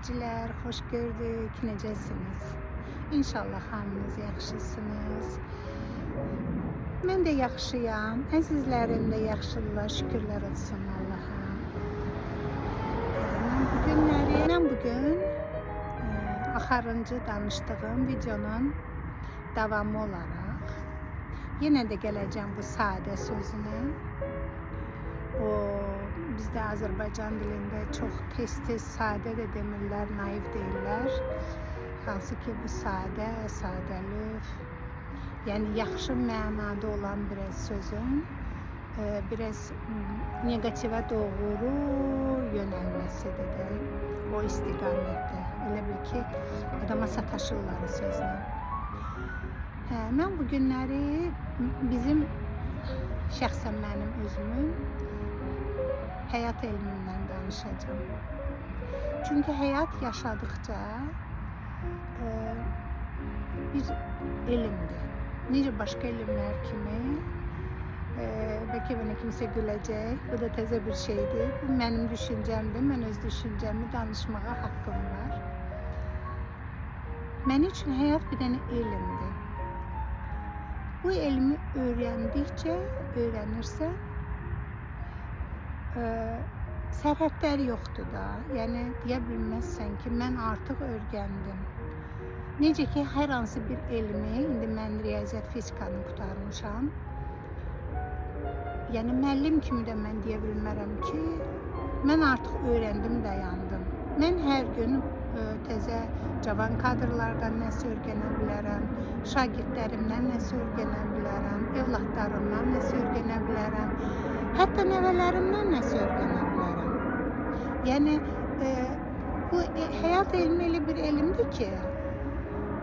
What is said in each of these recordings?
izleyiciler, hoş gördük. Necəsiniz? İnşallah hamınız yaxşısınız. Mən də yaxşıyam. Əzizlərim də yaxşıdırlar. Şükürlər olsun Allaha. Mən bugün axırıncı danışdığım videonun davamı olaraq yenə də gələcəm bu sadə sözünə. O bizdə Azərbaycan dilində çox tez sadə də demirlər, naif deyirlər. Hansı ki bu sadə, sadəlif, yəni yaxşı mənada olan biraz sözün biraz negativə doğru yönəlməsidir də o istiqamətdə. Elə bil ki adama sataşırlar o sözlə. Mən bu günləri bizim şəxsən mənim özümün həyat elmindən danışacağım. Çünki həyat yaşadıkça bir elmdir. Necə başqa elmlər kimi, bəlkə mənə kimsə güləcək, bu da təzə bir şeydir. Bu mənim düşüncəmdir, mən öz düşüncəmi danışmağa haqqım var. Mən üçün həyat bir dənə elmdir. Bu elmi öyrəndikcə, öyrənirsən, sərhədləri yoxdur da. Yəni deyə bilməzsən ki, mən artıq öyrəndim. Necə ki hər hansı bir elmi, indi mən riyaziyyat fizikanı qurtarmışam. Yəni müəllim kimi də mən deyə bilmərəm ki, mən artıq öyrəndim, dayandım. Mən hər gün təzə cavan kadrlardan nəsə öyrənə bilərəm, şagirdlərimdən nəsə öyrənə bilərəm, evlatlarımdan nəsə öyrənə bilərəm, hətta nəvələrimdən nəsə öyrənə bilərəm. Yəni bu həyat elmi elə bir elmdir ki,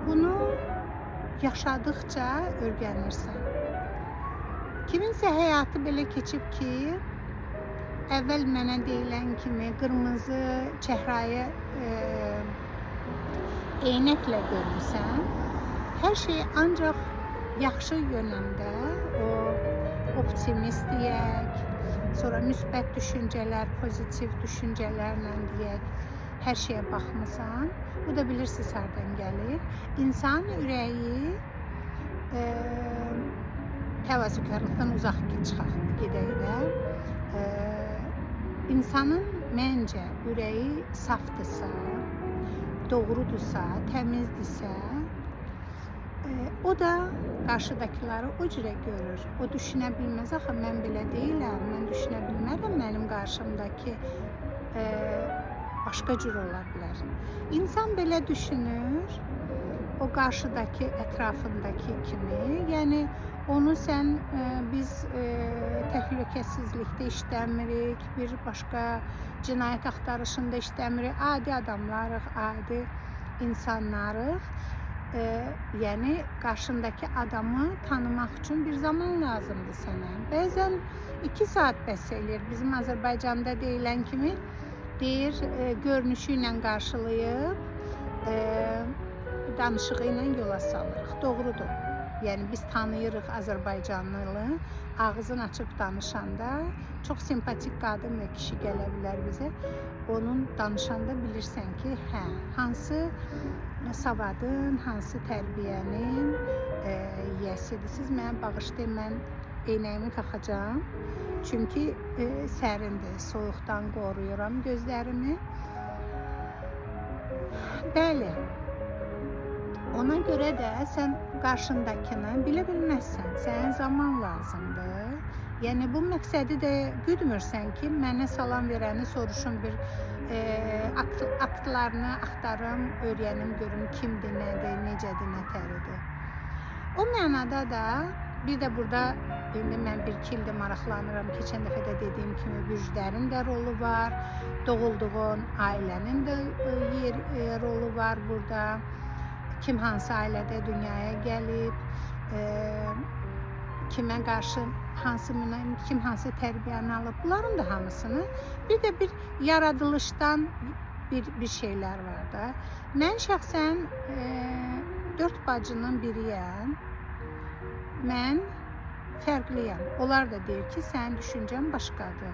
bunu yaşadıkça öyrənirsən. Kiminsə həyatı belə keçib ki, əvvəl mənə deyilən kimi qırmızı çəhrayı eynəklə görürsən, hər şey ancaq yaxşı yönəmdə, o optimist deyək, sonra müsbət düşüncələr, pozitiv düşüncələrlə deyək, hər şeyə baxmısan. Bu da bilirsiniz hardan gəlir. İnsan ürəyi təvazökarlıqdan uzaq gedək də. İnsanın məncə ürəyi safdırsa, doğrudursa, təmizdirsə, o da qarşıdakiləri o cürə görür. O düşünə bilməz, axı mən belə deyiləm, mən düşünə bilmərəm, mənim qarşımdakı başqa cür ola bilər. İnsan belə düşünür, o qarşıdakı, ətrafındakı kimi, yəni onu biz təhlükəsizlikdə işləmirik, bir başqa cinayət axtarışında işləmirik, adi adamlarıq, adi insanlarıq. Yəni qarşındakı adamı tanımaq üçün bir zaman lazımdır sənə. Bəzən 2 saat bəs eləyir. Bizim Azərbaycanda deyilən kimi deyir, görünüşü ilə qarşılayıb, danışığı ilə yola salırıq. Doğrudur. Yəni biz tanıyırıq Azərbaycanlılı, ağzını açıb danışanda çox simpatik qadın və kişi gələ bilər bizə. Onun danışanda bilirsən ki, hansı savadın, hansı tərbiyənin yiyəsidir. Siz mənə bağışlayın, mən eynəyimi taxacağım. Çünki sərindir, soyuqdan qoruyuram gözlərimi. Bəli. Ona görə də sən qarşındakını bilə bilməzsən, sənə zaman lazımdır. Yəni bu məqsədi də güdmürsən ki, mənə salam verəni soruşum, bir aktlarını axtarım, öyrənim, görüm kimdir, nədir, necədir, nətəridir. O mənada da bir də burada indi mən 1-2 ildir maraqlanıram. Keçən dəfə də dediyim kimi büclərin də rolu var, doğulduğun ailənin də rolu var burada. Kim hansı ailədə dünyaya gəlib, kimə qarşı kim hansı tərbiyəni alıb, bunların da hamısını, bir də bir yaradılışdan bir şeylər var da. Mən şəxsən 4 bacının biriyəm, mən fərqliyəm. Onlar da deyir ki, sənin düşüncən başqadır.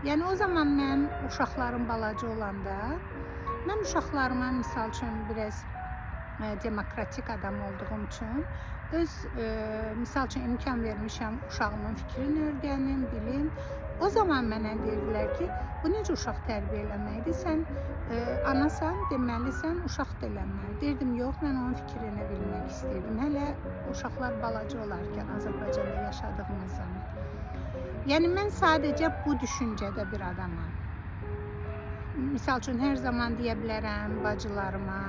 Yəni o zaman mən uşaqlarım balaca olanda Mən uşaqlarıma misal üçün biraz demokratik adam olduğum üçün misal üçün imkan vermişəm uşağımın fikrini öyrənim, bilim. O zaman mənə dedilər ki, bu necə uşaq tərbiyə eləməkdir? Sən anasan, deməlisən, uşaq da eləməli. Deyirdim, yox, mən onun fikrini bilmək istəyirdim. Hələ uşaqlar balaca olarkən Azərbaycanda yaşadığımız zaman. Yəni mən sadəcə bu düşüncədə bir adamam. Misal üçün hər zaman deyə bilərəm bacılarıma,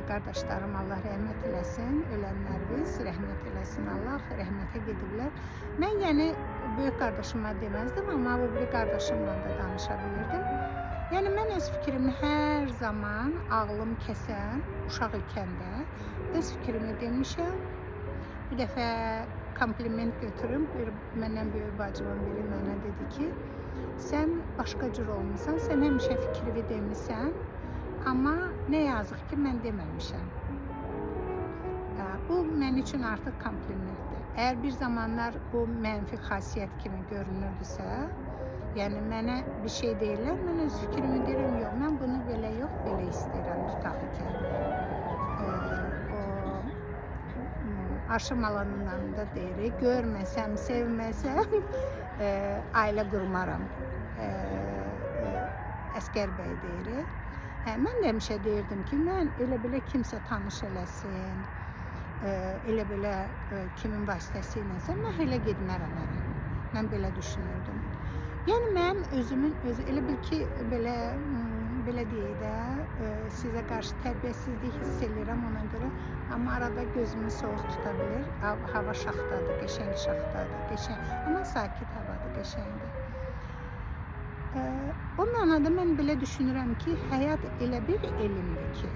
qardaşlarım Allah rəhmət eləsin, ölənlərimiz rəhmət eləsin Allah, rəhmətə gediblər. Mən yəni böyük qardaşıma deməzdim, amma bu bir qardaşımla da danışa bilirdim. Yəni mən öz fikrimi hər zaman ağlım kəsən, uşaq ikən də öz fikrimi demişəm. Bir dəfə kompliment götürüm, məndən böyük bacımın biri mənə dedi ki, sən başqa cür olmusan, sən həmişə fikrini demisən, amma nə yazıq ki, mən deməmişəm. Bu mən üçün artıq komplimentdir. Əgər bir zamanlar bu mənfi xasiyyət kimi görünürdüsə, yəni mənə bir şey deyirlər, mən öz fikrimi deyirəm, yox, mən bunu belə yox, belə istəyirəm, tutaq ki. Aşım alanından da deyirik, görməsəm, sevməsəm, ailə qurmaram. Əskər bəy deyirik. Mən də həmişə deyirdim ki, mən elə-belə kimsə tanış eləsin, elə-belə kimin vasitəsiylənsə, mən elə getmərəm ərə. Mən belə düşünürdüm. Yəni, mənim özümün, elə bil ki, belə deyək də, sizə qarşı tərbiyəsizlik hiss edirəm ona görə, amma arada gözümü soğuk tuta bilir. Hava şaxtadır, qəşəng şaxtadır, amma sakit havadır, qəşəngdir. O mənada mən belə düşünürəm ki, həyat elə bir elmdir ki,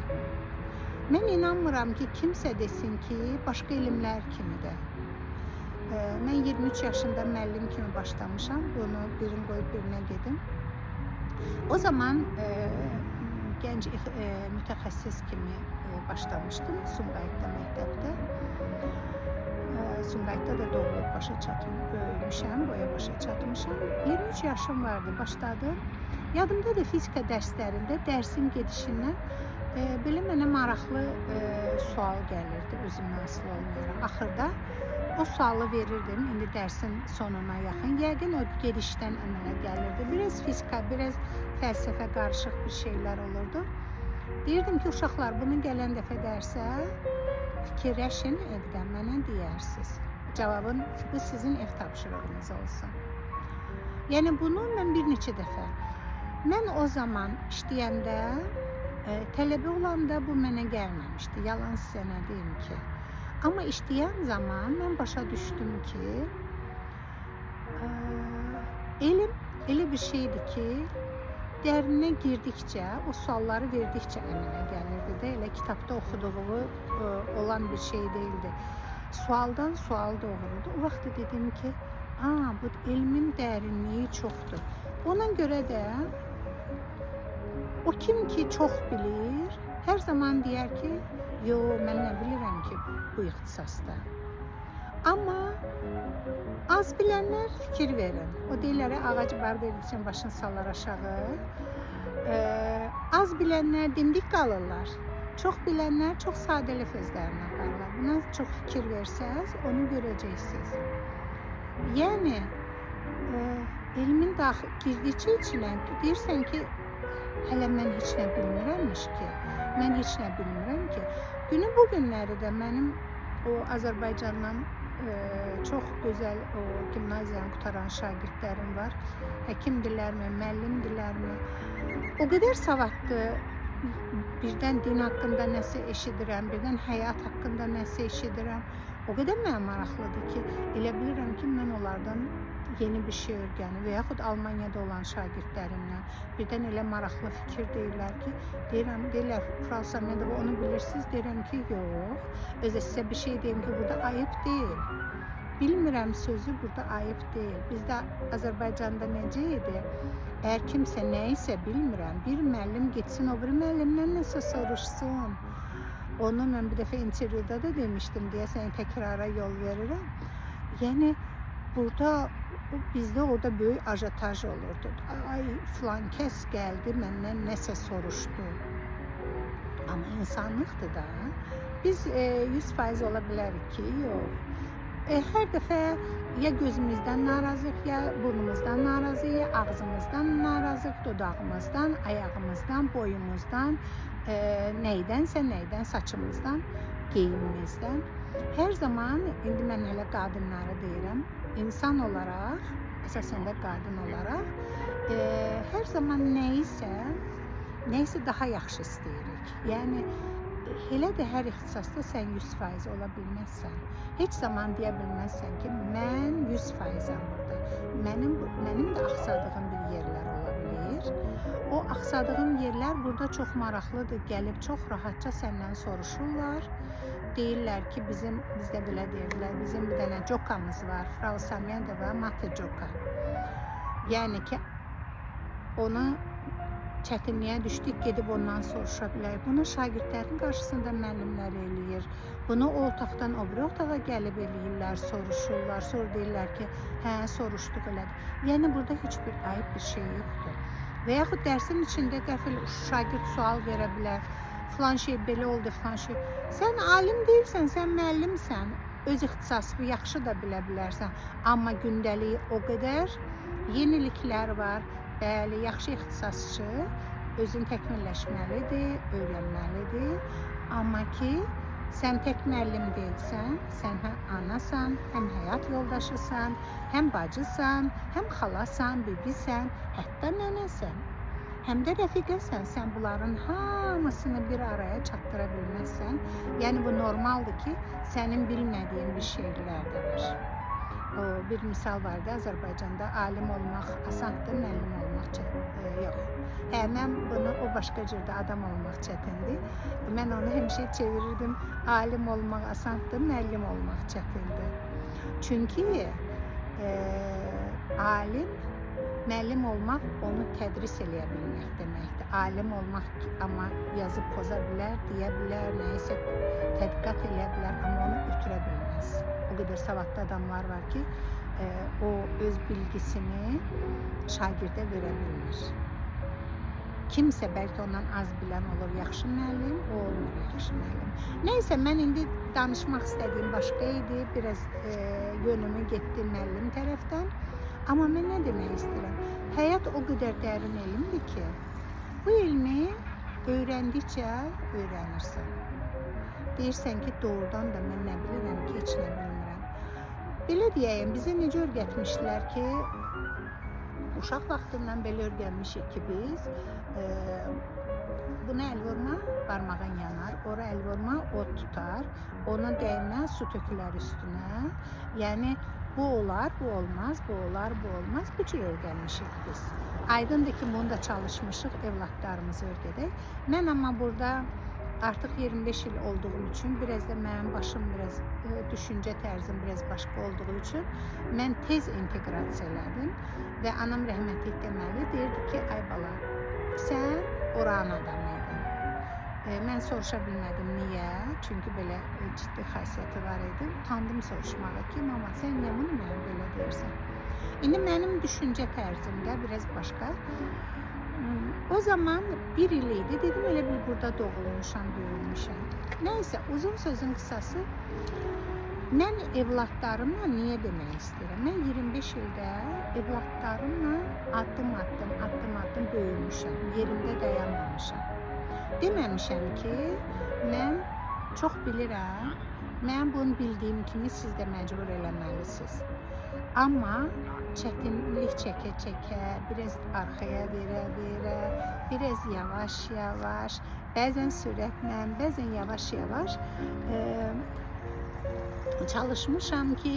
mən inanmıram ki, kimsə desin ki, başqa elmlər kimidir. Mən 23 yaşında müəllim kimi başlamışam, bunu birini qoyub birinə gedim. O zaman gənc mütəxəssis kimi başlamışdım Sumqayıtda məktəbdə. Sumqayıtda da doğulub başa böyümüşəm, boya başa çatmışam. 23 yaşım vardı, başladım. Yadımda da fizika dərslərində, dərsin gedişindən belə mənə maraqlı sual gəlirdi özümdən asılı olmayaraq. Axırda o sualı verirdim, indi dərsin sonuna yaxın. Yəqin o gedişdən əmələ gəlirdi. Biraz fizika, biraz fəlsəfə qarışıq bir şeylər olurdu. Deyirdim ki, uşaqlar, bunu gələn dəfə dərsə fikirləşin, evdən mənə deyərsiniz. Cavabın, bu sizin ev tapşırığınız olsun. Yəni, bunu mən bir neçə dəfə. Mən o zaman işləyəndə, tələbə olanda bu mənə gəlməmişdi. Yalan sizə nə deyim ki. Amma işləyən zaman mən başa düşdüm ki, elm elə bir şeydir ki, dərinə girdikcə, o sualları verdikcə əmələ gəlirdi də, elə kitabda oxuduğu olan bir şey değildi. Sualdan sual doğururdu. O vaxt dedim ki, bu elmin dərinliyi çoxdur. Ona görə də o kim ki çox bilir, hər zaman deyər ki, yox, mən nə bilirəm ki bu ixtisasda. Amma az bilənlər fikir verin. O deyirlər, ağacı bar verdikcə başını sallar aşağı. Az bilənlər dimdik qalırlar. Çox bilənlər çox sadəlif özlərini aparırlar. Buna çox fikir versəz, onu görəcəksiniz. Yəni, elmin girdikcə içinə deyirsən ki, hələ mən heç nə bilmirəmmiş ki, mən heç nə bilmirəm ki. Günün bugünləri də mənim o Azərbaycandan çox gözəl o gimnaziyanı qutaran şagirdlərim var. Həkimdirlərmi, müəllimdirlərmi? O qədər savadlı, birdən din haqqında nəsə eşidirəm, birdən həyat haqqında nəsə eşidirəm. O qədər mənə maraqlıdır ki, elə bilirəm ki, mən onlardan yeni bir şey öyrənim və yaxud Almaniyada olan şagirdlərimdən birdən elə maraqlı fikir deyirlər ki, deyirlər, Frau Samedova, onu bilirsiniz, deyirəm ki, yox. Özə sizə bir şey deyim ki, burada ayıb deyil. Bilmirəm sözü burada ayıb deyil. Bizdə Azərbaycanda necə idi? Əgər kimsə nə isə bilmirəm, bir müəllim getsin, o bir müəllimdən nəsə soruşsun. Onu mən bir dəfə intervyuda da demişdim, deyəsən təkrara yol verirəm. Yəni, burada bizdə orada böyük ajataj olurdu. Ay, filan kəs gəldi, məndən nəsə soruşdu. insanlıqdır da. Biz 100% ola bilərik ki, yox. Hər dəfə ya gözümüzdən narazıyıq, ya burnumuzdan narazıyıq, ya ağzımızdan narazıyıq, dodağımızdan, ayağımızdan, boyumuzdan, nəydən, saçımızdan, geyimimizdən. Hər zaman, indi mən hələ qadınları deyirəm, insan olaraq, əsasən də qadın olaraq, hər zaman nəyisə daha yaxşı istəyirik. Yəni, elə də hər ixtisasda sən 100% ola bilməzsən. Heç zaman deyə bilməzsən ki, mən 100%-əm burada. Mənim də axsadığım bir yerlər ola bilir. O axsadığım yerlər burada çox maraqlıdır. Gəlib çox rahatca səndən soruşurlar. Deyirlər ki, bizdə belə deyirlər, bizim bir dənə jokamız var, Frau Samyendova, Mate Joka. Yəni ki, onu çətinliyə düşdük, gedib ondan soruşa bilərik. Bunu şagirdlərin qarşısında müəllimlər eləyir. Bunu o otaqdan o bir otağa gəlib eləyirlər, soruşurlar. Sonra deyirlər ki, hə, soruşduq elədik. Yəni, burada heç bir ayıb bir şey yoxdur. Və yaxud dərsin içində qəfil şagird sual verə bilər. Filan şey belə oldu, filan şey. Sən alim deyilsən, sən müəllimsən. Öz ixtisasını yaxşı da bilə bilərsən. Amma gündəlik o qədər yeniliklər var. Bəli, yaxşı ixtisasçı özün təkmilləşməlidir, öyrənməlidir. Amma ki, sən tək müəllim deyilsən, sən həm anasan, həm həyat yoldaşısan, həm bacısan, həm xalasan, bibisən, hətta nənəsən. Həm də rəfiqəsən, sən bunların hamısını bir araya çatdıra bilməzsən. Yəni, bu normaldır ki, sənin bilmədiyin bir şeylər də var. Bir misal vardı, Azərbaycanda alim olmaq asandır, müəllim olmaq yox. Mən bunu o başqa cürdə adam olmaq çətindir. Mən onu həmişə çevirirdim, alim olmaq asandır, müəllim olmaq çətindir. Çünki alim, müəllim olmaq onu tədris eləyə bilmək deməkdir. Alim olmaq amma yazıb poza bilər, deyə bilər, nəyisə tədqiqat eləyə bilər, amma onu ötürə bilməz. O qədər savadlı adamlar var ki, o öz bilgisini şagirdə verə bilmir. Kimsə bəlkə ondan az bilən olur yaxşı müəllim, o olmur yaxşı müəllim. Nəysə, mən indi danışmaq istədiyim başqa idi, biraz yönümü getdi müəllim tərəfdən. Amma mən nə demək istəyirəm? Həyat o qədər dərin elmdir ki, bu elmi öyrəndikcə öyrənirsən. Deyirsən ki, doğrudan da mən nə bilirəm ki, heç nə bilmirəm. Belə deyəyim, bizə necə öyrətmişlər ki, uşaq vaxtından belə öyrənmişik ki, biz buna əl vurma, barmağın yanar, ora əl vurma, od tutar, ona dəymə, su tökülər üstünə. Yəni, bu olar, bu olmaz, bu olar, bu olmaz, bu cür öyrənmişik biz. Aydındır ki, bunu da çalışmışıq, evlatlarımızı öyrədək. Mən amma burada artıq 25 il olduğum üçün, biraz da mənim başım, biraz düşüncə tərzim biraz başqa olduğu üçün mən tez inteqrasiya elədim və anam rəhmətlik deməli deyirdi ki, ay bala, sən oranın adamıydın. Mən soruşa bilmədim, niyə? Çünki belə ciddi xasiyyəti var idi. Utandım soruşmağa ki, mama, sən niyə bunu mənə belə deyirsən? İndi mənim düşüncə tərzimdə biraz başqa. O zaman bir il idi, dedim elə bil burada doğulmuşam, böyümüşəm. Nəysə, uzun sözün qısası, mən evlatlarımla niyə demək istəyirəm? Mən 25 ildə evlatlarımla addım böyümüşəm, yerimdə dayanmamışam. Deməmişəm ki, mən çox bilirəm, mən bunu bildiyim kimi siz də məcbur eləməlisiniz. Amma çətinlik çəkə-çəkə, biraz arxaya verə-verə, biraz yavaş-yavaş, bəzən sürətlə, bəzən yavaş-yavaş çalışmışam ki,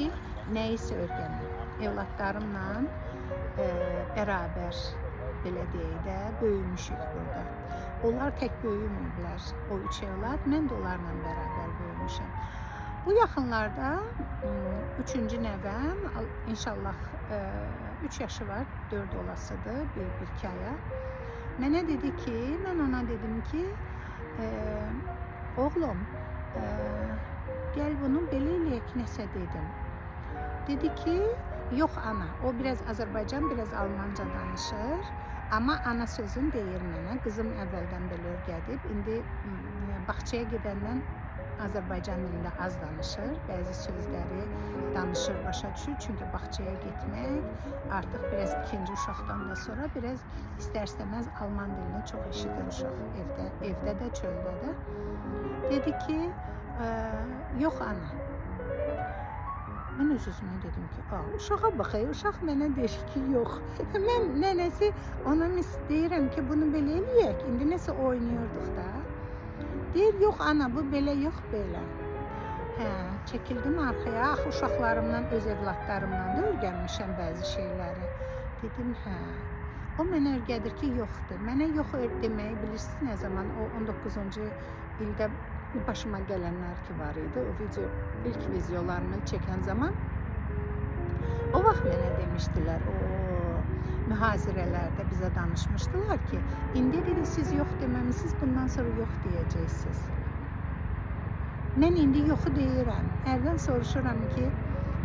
nəyisə öyrənim. Evlatlarımla bərabər, belə deyək də, böyümüşük burada. Onlar tək böyümüblər, o 3 evlat, mən də onlarla bərabər böyümüşəm. Bu yaxınlarda 3-cü nəvəm, inşallah 3 yaşı var, 4 olasıdır, 1-2 aya. Mənə dedi ki, mən ona dedim ki, oğlum, gəl bunu belə eləyək, nəsə dedim. Dedi ki, yox ana, o biraz Azərbaycan, biraz Almanca danışır. Amma ana sözün deyir mənə, qızım əvvəldən belə öyrədib, indi bağçaya gedəndən Azərbaycan dilində az danışır, bəzi sözləri danışır, başa düşür. Çünki bağçaya getmək artıq biraz ikinci uşaqdan da sonra biraz istər-istəməz alman dilini çox eşidir uşaq evdə də, çöldə də. Dedi ki, yox ana. Mən öz-özümə dedim ki, uşağa baxay, uşaq mənə deyir ki, yox. Mən nənəsi ona deyirəm ki, bunu belə eləyək, indi nəsə oynayırdıq da. Deyir, yox ana, bu belə, yox belə. Çəkildim arxaya, uşaqlarımdan, öz evlatlarımdan da öyrənmişəm bəzi şeyləri. Dedim, o mənə öyrədir ki, yoxdur. Mənə yox deməyi bilirsiniz nə zaman? O 19-cu ildə başıma gələnlər ki var idi. O ilk videolarını çəkən zaman o vaxt mənə demişdilər, mühazirələrdə bizə danışmışdılar ki, indi dedi, siz yox deməmisiniz, bundan sonra yox deyəcəksiniz. Mən indi yoxu deyirəm. Hərdən soruşuram ki,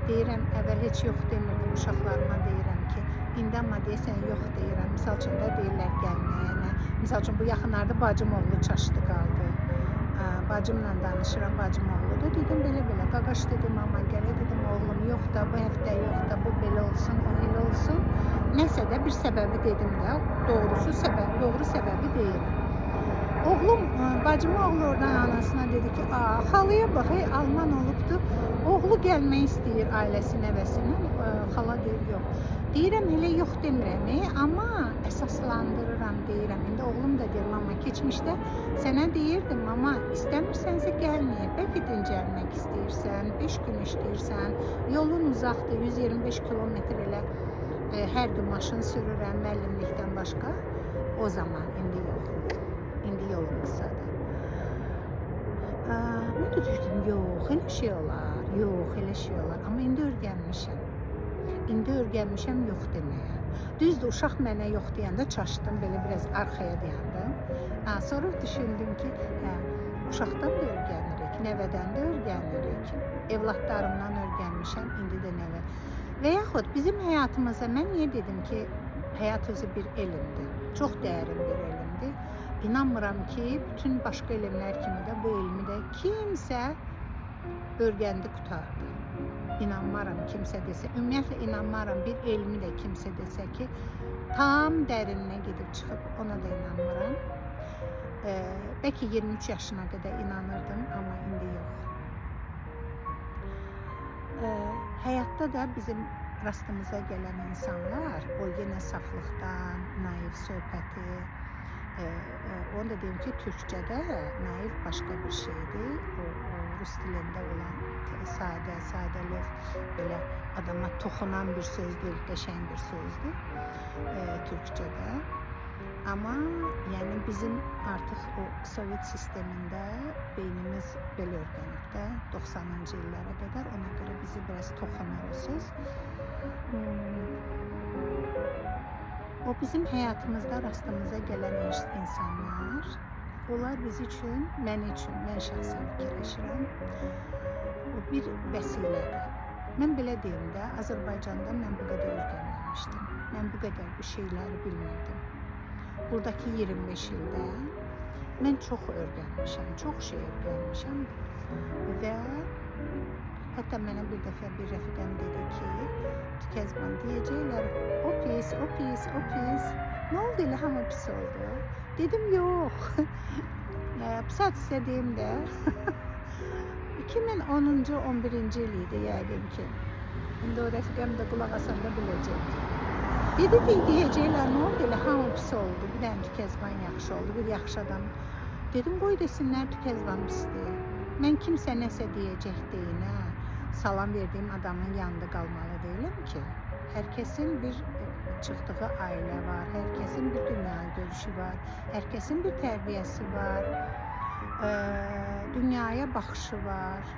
deyirəm, əvvəl heç yox demirdim, uşaqlarıma deyirəm ki, indi amma deyəsən yox deyirəm. Misal üçün də deyirlər gəlməyənə. Misal üçün bu yaxınlarda bacım oğlu çaşdı qaldı. Bacımla danışıram, bacım oğlu da dedim belə-belə. Qaqaş dedim, amma gərək dedim, oğlum yox da, bu həftə yox da, bu belə olsun, o elə olsun. Nəsə də bir səbəbi dedim də, doğru səbəbi deyirəm. Oğlum, bacım oğlu oradan anasına dedi ki, xalaya bax, alman olubdu, oğlu gəlmək istəyir ailəsi nəvəsinin, xala deyir yox. Deyirəm, elə yox demirəm, amma əsaslandırıram deyirəm. İndi oğlum da deyir, mama keçmişdə sənə deyirdim, amma istəmirsənsə gəlməyək, bəlkə dincəlmək istəyirsən, 5 gün işləyirsən, yolun uzaqdır, 125 kilometr elə hər gün maşın sürürəm, müəllimlikdən başqa. O zaman, indi yox. İndi yolum qısadır. Mən də düşündüm, yox, elə şey olar, yox, elə şey olar. Amma indi öyrənmişəm. İndi öyrənmişəm yox deməyə. Düzdür, uşaq mənə yox deyəndə çaşdım, belə biraz arxaya dayandım. Sonra düşündüm ki, uşaqdan da öyrənirik, nəvədən də öyrənirik, evlatlarımdan öyrənmişəm, indi də nəvə. Və yaxud bizim həyatımıza, mən niyə dedim ki, həyat özü bir elmdir, çox dərin bir elmdir. İnanmıram ki, bütün başqa elmlər kimi də bu elmi də kimsə öyrəndi, qutardı. İnanmaram kimsə desə, ümumiyyətlə inanmaram bir elmi də kimsə desə ki, tam dərinlə gedib çıxıb, ona da inanmıram. Bəlkə 23 yaşına qədər inanırdım, amma indi yox. Həyatda da bizim rastımıza gələn insanlar, o yenə saflıqdan, naif söhbəti, onu da deyim ki, türkçədə naif başqa bir şeydir. O rus dilində olan sadəlöv, belə adama toxunan bir sözdür, qəşəng bir sözdür türkçədə. Amma yəni bizim artıq o Sovet sistemində beynimiz belə öyrənib də 90-cı illərə qədər, ona görə bizi biraz toxunur o söz. O bizim həyatımızda rastımıza gələn insanlar, onlar biz üçün, mən şəxsən fikirləşirəm, o bir vəsilədir. Mən belə deyim də, Azərbaycanda mən bu qədər öyrənməmişdim. Mən bu qədər bir şeyləri bilmirdim. Buradakı 25 ildə mən çox öyrənmişəm, çox şey öyrənmişəm və hətta mənə bir dəfə bir rəfiqəm dedi ki, Tükezban deyəcəklər, o pis. Nə oldu elə hamı pis oldu? Dedim, yox. Pis sizə deyim də, 2010-cu, 11-ci il idi yəqin ki. İndi o rəfiqəm də qulaq asanda biləcək. Dedi ki, deyəcəklər, nə oldu elə hamı pis oldu, bir dənə Tükezban yaxşı oldu, bir yaxşı adam. Dedim, qoy desinlər Tükezban pisdir. Mən kimsə nəsə deyəcək deyinə, salam verdiyim adamın yanında qalmalı deyiləm ki. Hər kəsin bir çıxdığı ailə var, hər kəsin bir dünya görüşü var, hər kəsin bir tərbiyəsi var, dünyaya baxışı var.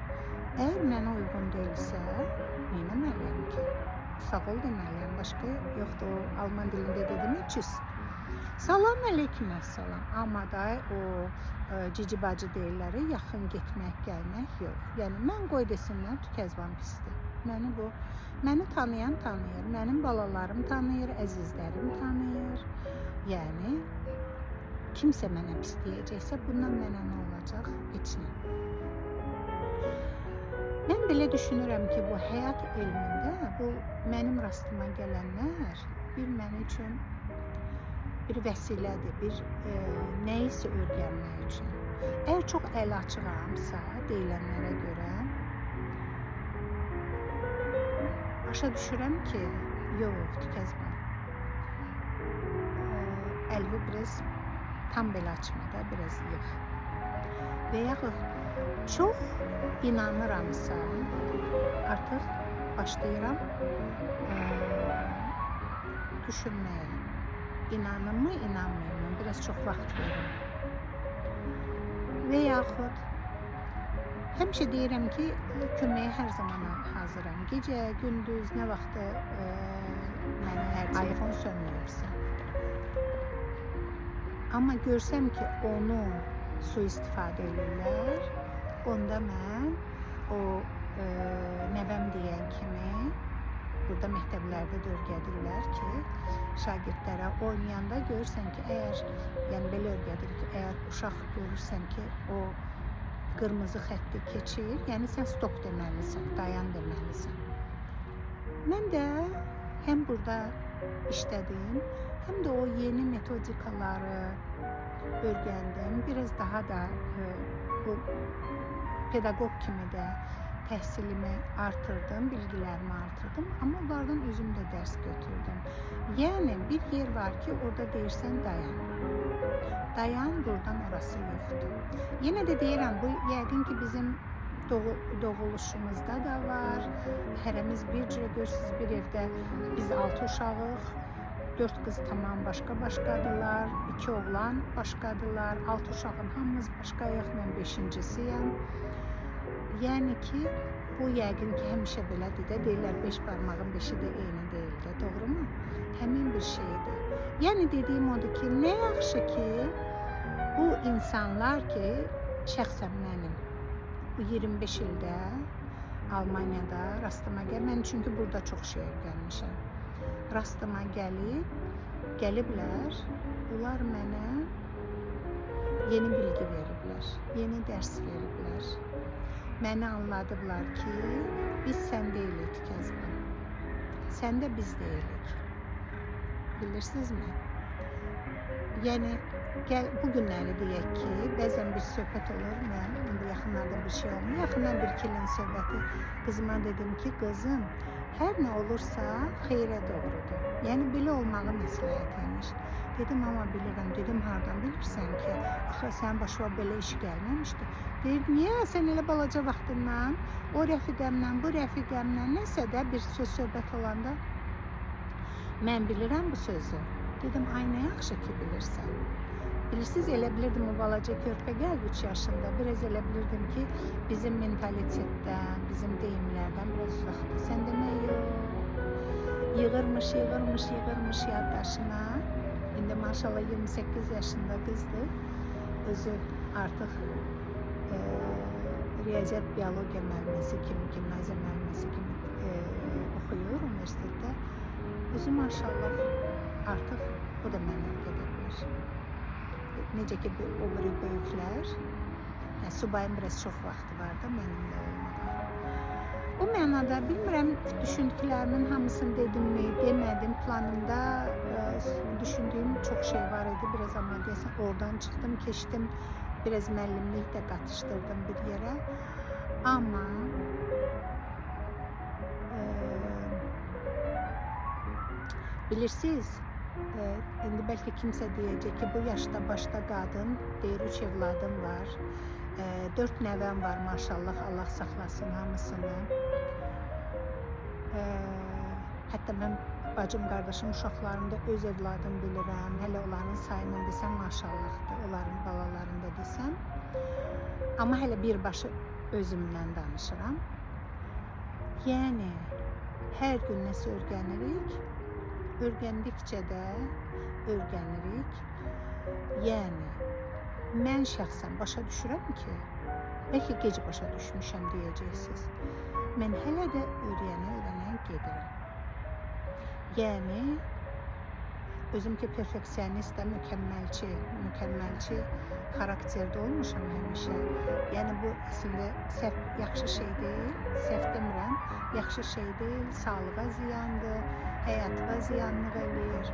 Əgər mənə uyğun deyilsə, neynəməliyəm ki? Sağ ol deməliyəm, başqa yoxdur, o alman dilində dedim, tschüss. Salam əleykum, əssalam. Amma da o cici bacı deyirləri, yaxın getmək, gəlmək yox. Yəni, mən qoy desinlər, Tükezban pisdir. Məni tanıyan tanıyır, mənim balalarım tanıyır, əzizlərim tanıyır. Yəni kimsə mənə pis deyəcəksə, bundan mənə nə olacaq? Heç nə. Mən belə düşünürəm ki, bu həyat elmində bu mənim rastıma gələnlər bir mənim üçün bir vəsilədir, bir nəyisə öyrənmək üçün. Əgər çox əl açığamsa deyilənlərə görə başa düşürəm ki, yox, Tükezban. Əlvi biraz tam belə açma da, biraz yığ. Və yaxud çox inanıramsa artıq başlayıram düşünməyə. İnanırmı, inanmırmı? Biraz çox vaxt verim. Və yaxud həmişə deyirəm ki, köməyə hər zaman hazıram. Gecə, gündüz, nə vaxtı mənə hər telefon sönməyibsə. Amma görsəm ki, onu sui-istifadə edirlər, onda mən o nəvəm deyən kimi burada məktəblərdə də öyrədirlər ki, şagirdlərə oynayanda görürsən ki, yəni belə öyrədir ki, əgər uşaq görürsən ki, o qırmızı xətti keçir, yəni sən stop deməlisən, dayan deməlisən. Mən də həm burada işlədim, həm də o yeni metodikaları öyrəndim. Biraz daha da bu pedaqoq kimi də təhsilimi artırdım, bilgilərimi artırdım, amma onlardan özüm də dərs götürdüm. Yəni bir yer var ki, orada deyirsən dayan. Dayan, buradan orası yoxdur. Yenə də deyirəm, bu yəqin ki, bizim doğuluşumuzda da var. Hərəmiz bir cürə görürsünüz, bir evdə biz 6 uşağıq, 4 qız tamam başqa-başqadılar, 2 oğlan başqadılar, 6 uşağın hamımız başqayıq, mən 5-cisiyəm. Yəni ki, bu yəqin ki, həmişə belədir də, deyirlər 5 barmağın 5-i də eyni deyil də, doğru mu? Həmin bir şeydir. Yəni dediyim odur ki, nə yaxşı ki, bu insanlar ki, şəxsən mənim bu 25 ildə Almaniyada rastıma mən çünki burada çox şey öyrənmişəm. Rastıma gəliblər, onlar mənə yeni bilgi veriblər, yeni dərs veriblər. Məni anladıblar ki, biz sən deyilik Tükezban, sən də biz deyilik. Bilirsinizmi? Yəni, bu günləri deyək ki, bəzən bir söhbət olur, mən bu yaxınlarda bir şey olmuyor. Yaxından bir kilin söhbəti. Qızıma dedim ki, qızım, hər nə olursa xeyrə doğrudur. Yəni, belə olmağı məsləhət imiş. Dedim, amma bilirəm. Dedim, hardan bilirsən ki, axı, sənin başına belə iş gəlməmişdi. Deyir, niyə? Sən elə balaca vaxtından o rəfiqəmlə, bu rəfiqəmlə nəsə də bir söhbət olanda mən bilirəm bu sözü. Dedim, ay nə yaxşı ki bilirsən. Bilirsiniz, elə bilirdim o balaca körpə gəldi 3 yaşında. Biraz elə bilirdim ki, bizim mentalitetdən, bizim deyimlərdən biraz uzaqdır. Sən demək yox. Yığırmış yaddaşına. İndi maşallah 28 yaşında qızdır. Özü artıq riyaziyyat biologiya müəlliməsi kimi, gimnaziya müəlliməsi kimi oxuyur universitetdə. Özü maşallah artıq o da mənə öyrədə bilir. Necə ki, o biri böyüklər, subayın biraz çox vaxtı var da mənimlə olmağa. O mənada bilmirəm, düşündüklərimin hamısını dedim mi, demədim, planımda düşündüyüm çox şey var idi, biraz amma deyəsən oradan çıxdım, keçdim, biraz müəllimlik də qatışdırdım bir yerə, amma bilirsiniz, indi bəlkə kimsə deyəcək ki, bu yaşda başda qadın, deyir 3 evladım var, 4 nəvəm var maşallah, Allah saxlasın hamısını. Hətta mən bacım, qardaşım uşaqlarında öz evladım bilirəm, hələ onların sayını desəm maşallahdır, onların balalarında desəm. Amma hələ birbaşa özümdən danışıram. Yəni, hər gün nəsə öyrənirik, öyrəndikcə də öyrənirik. Yəni, mən şəxsən başa düşürəm ki, bəlkə gec başa düşmüşəm deyəcəksiniz. mən hələ də öyrənə gedirəm. Yəni özüm ki perfeksionist də mükəmməlçi xarakterdə olmuşam həmişə. Yəni bu əslində yaxşı şey deyil, səhv demirəm, yaxşı şey deyil, sağlığa ziyandır, həyatıma ziyanlıq eləyir.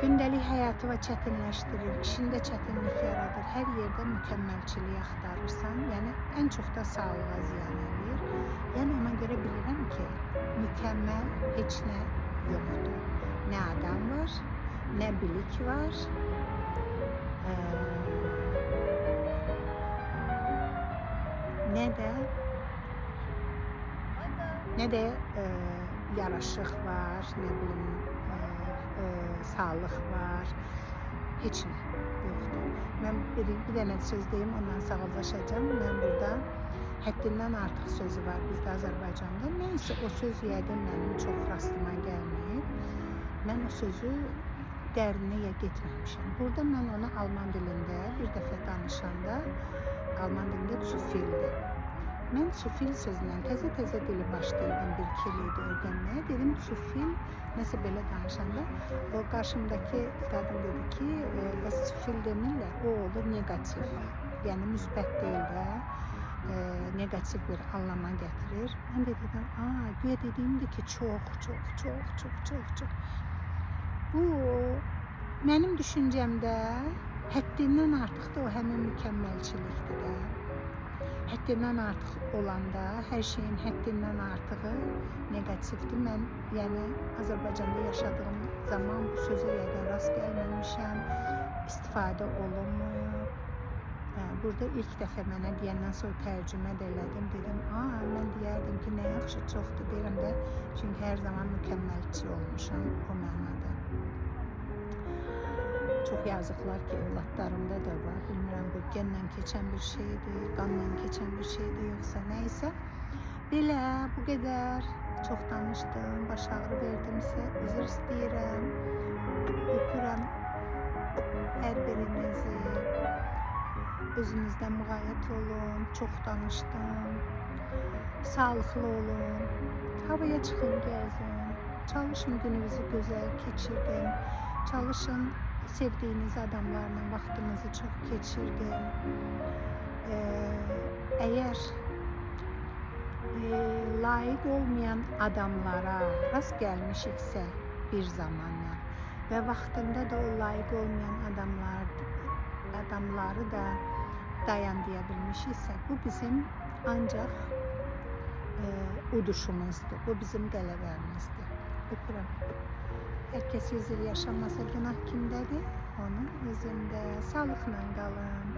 Gündəlik həyatı çətinləşdirir, işində çətinlik yaradır. Hər yerdə mükəmməlçiliyi axtarırsan, yəni ən çox da sağlığa ziyan eləyir. Yəni ona görə bilirəm ki, mükəmməl heç nə yoxdur. Nə adam var, nə bilik var, nə də yaraşıq var, nə bilim sağlıq var, heç nə yoxdur. Mən bir dənə söz deyim, ondan sağollaşacağım. Mən burada həddindən artıq sözü var bizdə Azərbaycanda. Neysə o söz yəqin mənim çox rastıma gəlməyib. Mən o sözü dərinliyə getməmişəm. Burada mən onu alman dilində bir dəfə danışanda, alman dilində zu vieldir. Mən zu viel sözündən təzə dili başlayırdım, bir-iki il idi öyrənməyə. Dedim zu viel, nəsə belə danışanda, o qarşımdakı qadın dedi ki, bəs zu viel demirlər, o olur negativ. Yəni müsbət deyil də, negativ bir anlama gətirir. Mən də dedim, güya dediyimdir ki, çox. Bu mənim düşüncəmdə həddindən artıq da o həmin mükəmməlçilikdir də. Həddindən artıq olanda hər şeyin həddindən artığı negativdir. Mən yəni Azərbaycanda yaşadığım zaman bu sözə yəqin rast gəlməmişəm, istifadə olunmur. Burada ilk dəfə mənə deyəndən sonra tərcümə də elədim. Dedim, mən deyərdim ki, nə yaxşı çoxdur deyirəm də, çünki hər zaman mükəmməlçi olmuşam o mənada. Çox yazıqlar ki, evlatlarımda da var. Bilmirəm, bu genlə keçən bir şeydir, qanla keçən bir şeydir, yoxsa nəysə. Belə, bu qədər. Çox danışdım, baş ağrı verdimsə, üzr istəyirəm. Öpürəm hər birinizi. Özünüzdən müğayət olun, çox danışdım. Sağlıqlı olun, havaya çıxın, gəzin. Çalışın gününüzü gözəl keçirdin. Çalışın sevdiyiniz adamlarla vaxtınızı çox keçirdin. Əgər layiq olmayan adamlara rast gəlmişiksə bir zamanlar və vaxtında da o layiq olmayan adamları da dayan deyə bilmişiksə, bu bizim ancaq uduşumuzdur, bu bizim qələbəmizdir. Öpürəm. Hər kəs 100 il yaşamasa günah kimdədir? Onun özündə. Sağlıqla qalın.